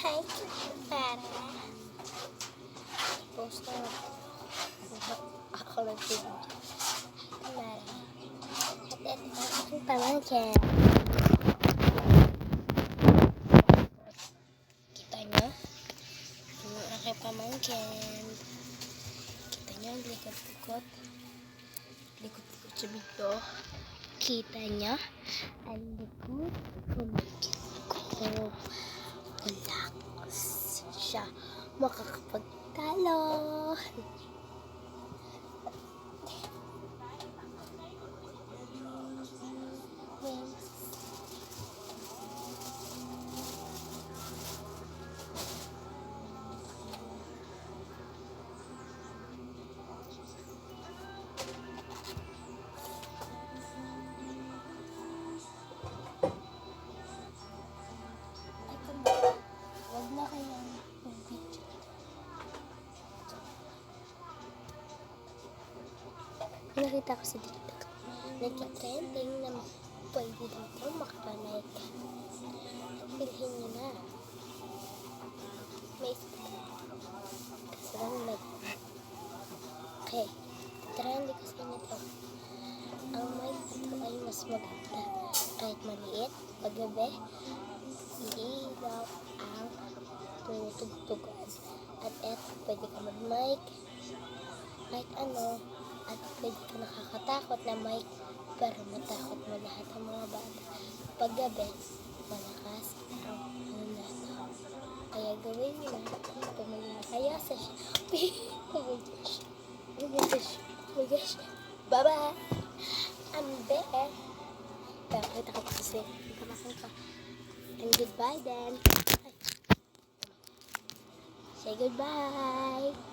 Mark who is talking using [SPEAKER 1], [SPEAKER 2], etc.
[SPEAKER 1] Hi, para. Post na ako nag-video. Para. At ito ang aking pamangkin. Kita nyo? Ano ang aking pamangkin? Kita nyo ang likot-likot? Likot-likot sa video. Kita nyo? Ang likot pamangkin ko. Relax siya makakapagtalo. Wag na kayang mag-video. Nakita ko sa TikTok. Nagka-trending na pwede dito makapanay ka. Bilhin nyo na. May kasarang like. Okay. Trending ko sa inyo to. Ang mic ito ay mas maganda. Kahit maliit, paggabi, iilaw ang tutugtugan. At eto, pwede ka mag-mic kahit ano. At pwede ka nakakatakot na mic para matakot mo lahat ng mga bata. Paggabi, malakas ang nato. Kaya gawin nyo na. Pumili na kayo sa Shopee. Oh my gosh. Oh my gosh. Oh my gosh. Bye-bye. I'm there. Kaya kita ko kasi. Kamasang ka. And goodbye then. Say goodbye.